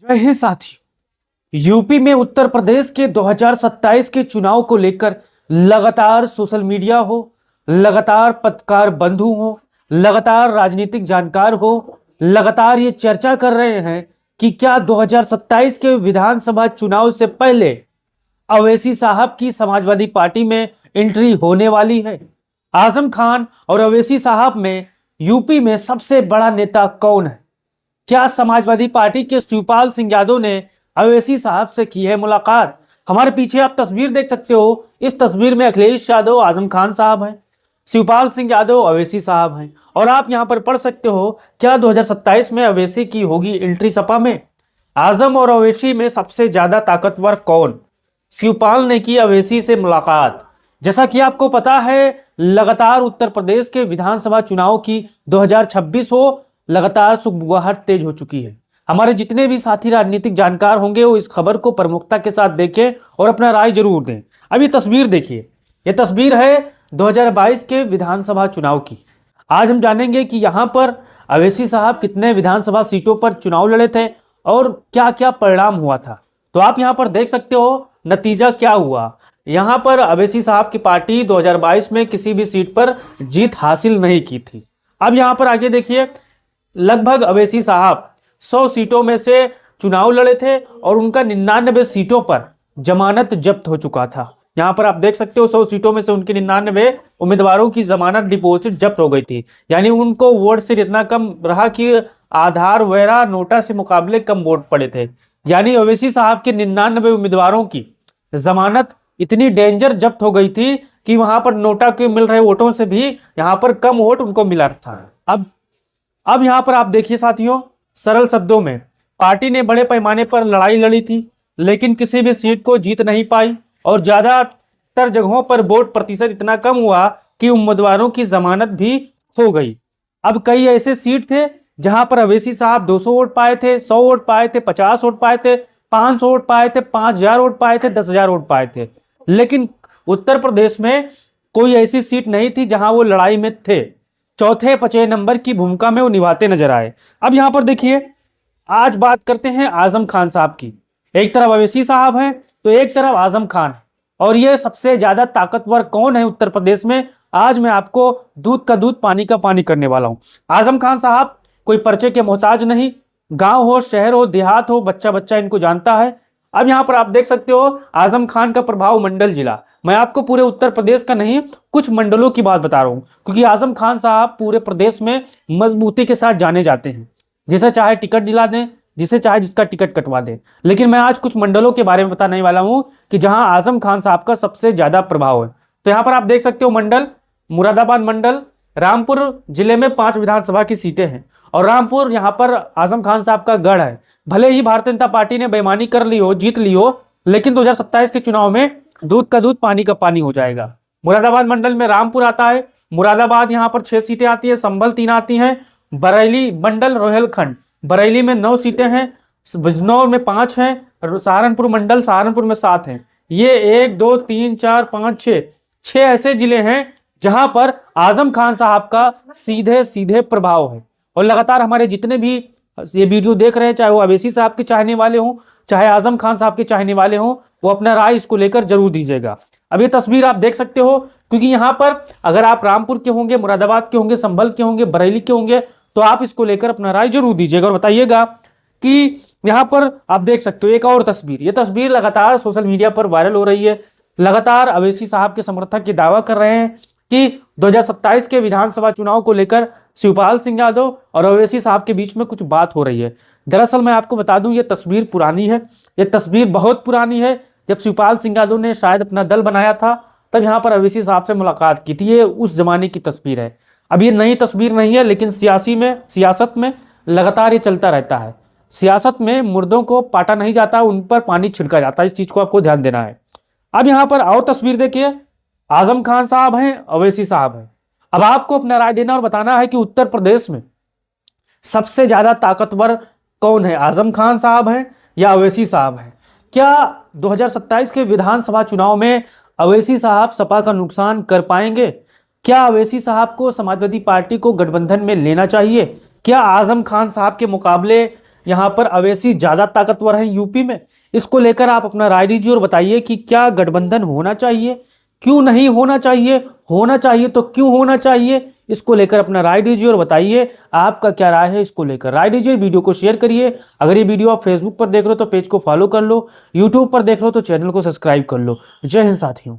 जय हिंद साथियों। यूपी में उत्तर प्रदेश के 2027 के चुनाव को लेकर लगातार सोशल मीडिया हो, लगातार पत्रकार बंधु हो, लगातार राजनीतिक जानकार हो, लगातार ये चर्चा कर रहे हैं कि क्या 2027 के विधानसभा चुनाव से पहले अवैसी साहब की समाजवादी पार्टी में एंट्री होने वाली है। आजम खान और अवैसी साहब में यूपी में सबसे बड़ा नेता कौन है? क्या समाजवादी पार्टी के शिवपाल सिंह यादव ने अवैसी साहब से की है मुलाकात? हमारे पीछे आप तस्वीर देख सकते हो। इस तस्वीर में अखिलेश यादव आजम खान साहब हैं, शिवपाल सिंह यादव अवैसी साहब हैं। और आप यहां पर पढ़ सकते हो क्या 2027 में अवैसी की होगी एंट्री सपा में? आजम और अवैसी में सबसे ज्यादा ताकतवर कौन? शिवपाल ने की अवैसी से मुलाकात। जैसा कि आपको पता है, लगातार उत्तर प्रदेश के विधानसभा चुनाव की 2026 हो, लगातार सुगबुगाहट तेज हो चुकी है। हमारे जितने भी साथी राजनीतिक जानकार होंगे वो इस खबर को प्रमुखता के साथ देखें और अपना राय जरूर दें। अब ये तस्वीर देखिए, ये तस्वीर है 2022 के विधानसभा चुनाव की। आज हम जानेंगे कि यहाँ पर अवैसी साहब कितने विधानसभा सीटों पर चुनाव लड़े थे और क्या क्या परिणाम हुआ था। तो आप यहाँ पर देख सकते हो नतीजा क्या हुआ। यहाँ पर अवैसी साहब की पार्टी 2022 में किसी भी सीट पर जीत हासिल नहीं की थी। अब यहाँ पर आगे देखिए, लगभग अवैसी साहब 100 सीटों में से चुनाव लड़े थे और उनका 99 सीटों पर जमानत जब्त हो चुका था। यहाँ पर आप देख सकते हो 100 सीटों में से उनके 99 उम्मीदवारों की जमानत डिपॉजिट जब्त हो गई थी। यानी उनको वोट से इतना कम रहा कि आधार वगैरह नोटा से मुकाबले कम वोट पड़े थे। यानी अवैसी साहब के 99 उम्मीदवारों की जमानत इतनी डेंजर जब्त हो गई थी कि वहां पर नोटा के मिल रहे वोटों से भी यहाँ पर कम वोट उनको मिला था। अब यहाँ पर आप देखिए साथियों, सरल शब्दों में पार्टी ने बड़े पैमाने पर लड़ाई लड़ी थी लेकिन किसी भी सीट को जीत नहीं पाई और ज्यादातर जगहों पर वोट प्रतिशत इतना कम हुआ कि उम्मीदवारों की जमानत भी हो गई। अब कई ऐसे सीट थे जहां पर अवैसी साहब 200 वोट पाए थे, 100 वोट पाए थे, 50 वोट पाए थे, 500 वोट पाए थे, 5000 वोट पाए थे, 10,000 वोट पाए थे। लेकिन उत्तर प्रदेश में कोई ऐसी सीट नहीं थी जहां वो लड़ाई में थे। चौथे पचे नंबर की भूमिका में वो निभाते नजर आए। अब यहां पर देखिए, आज बात करते हैं आजम खान साहब की। एक तरफ अवैसी साहब हैं तो एक तरफ आजम खान। और ये सबसे ज्यादा ताकतवर कौन है उत्तर प्रदेश में, आज मैं आपको दूध का दूध पानी का पानी करने वाला हूं। आजम खान साहब कोई पर्चे के मोहताज नहीं, गांव हो शहर हो देहात हो, बच्चा बच्चा इनको जानता है। अब यहां पर आप देख सकते हो आजम खान का प्रभाव मंडल जिला। मैं आपको पूरे उत्तर प्रदेश का नहीं, कुछ मंडलों की बात बता रहा हूं क्योंकि आजम खान साहब पूरे प्रदेश में मजबूती के साथ जाने जाते हैं। जिसे चाहे टिकट दिला दें, जिसे चाहे जिसका टिकट कटवा दें। लेकिन मैं आज कुछ मंडलों के बारे में बताने वाला हूं कि जहां आजम खान साहब का सबसे ज्यादा प्रभाव है। तो यहां पर आप देख सकते हो मंडल मुरादाबाद मंडल, रामपुर जिले में 5 विधानसभा की सीटें हैं और रामपुर यहाँ पर आजम खान साहब का गढ़ है। भले ही भारतीय जनता पार्टी ने बेईमानी कर ली हो, जीत ली हो, लेकिन 2027 के चुनाव में दूध का दूध पानी का पानी हो जाएगा। मुरादाबाद मंडल में रामपुर आता है, मुरादाबाद यहाँ पर 6 सीटें आती है, संभल 3 आती हैं, बरेली मंडल रोहेलखंड बरेली में 9 सीटें हैं, बिजनौर में 5 हैं, सहारनपुर मंडल सहारनपुर में 7 हैं। ये 1 2 3 4 5 6 ऐसे जिले हैं जहां पर आजम खान साहब का सीधे सीधे प्रभाव है। और लगातार हमारे जितने भी ये वीडियो देख रहे हैं, चाहे वो अवैसी साहब के चाहने वाले हों, चाहे आजम खान साहब के चाहने वाले हों, वो अपना राय इसको लेकर जरूर दीजिएगा। अब ये तस्वीर आप देख सकते हो क्योंकि यहाँ पर अगर आप रामपुर के होंगे, मुरादाबाद के होंगे, संभल के होंगे, बरेली के होंगे तो आप इसको लेकर अपना राय जरूर दीजिएगा और बताइएगा कि यहाँ पर आप देख सकते हो एक और तस्वीर। ये तस्वीर लगातार सोशल मीडिया पर वायरल हो रही है। लगातार अवैसी साहब के समर्थक ये दावा कर रहे हैं कि 2027 के विधानसभा चुनाव को लेकर शिवपाल सिंह यादव और अवैसी साहब के बीच में कुछ बात हो रही है। दरअसल मैं आपको बता दूं ये तस्वीर पुरानी है, ये तस्वीर बहुत पुरानी है। जब शिवपाल सिंह यादव ने शायद अपना दल बनाया था तब यहाँ पर अवैसी साहब से मुलाकात की थी। ये उस जमाने की तस्वीर है। अब ये नई तस्वीर नहीं है, लेकिन सियासत में लगातार ये चलता रहता है। सियासत में मुर्दों को पाटा नहीं जाता, उन पर पानी छिड़का जाता है। इस चीज को आपको ध्यान देना है। अब यहाँ पर और तस्वीर देखिए, आजम खान साहब हैं, अवैसी साहब हैं। अब आपको अपना राय देना और बताना है कि उत्तर प्रदेश में सबसे ज्यादा ताकतवर कौन है, आजम खान साहब हैं या अवैसी साहब हैं? क्या 2027 के विधानसभा चुनाव में अवैसी साहब सपा का नुकसान कर पाएंगे? क्या अवैसी साहब को समाजवादी पार्टी को गठबंधन में लेना चाहिए? क्या आजम खान साहब के मुकाबले यहाँ पर अवैसी ज्यादा ताकतवर है यूपी में? इसको लेकर आप अपना राय दीजिए और बताइए कि क्या गठबंधन होना चाहिए, क्यों नहीं होना चाहिए तो क्यों होना चाहिए? इसको लेकर अपना राय दीजिए और बताइए आपका क्या राय है। इसको लेकर राय दीजिए, वीडियो को शेयर करिए। अगर ये वीडियो आप फेसबुक पर देख रहे हो तो पेज को फॉलो कर लो, यूट्यूब पर देख रहे हो तो चैनल को सब्सक्राइब कर लो। जय हिंद साथियों।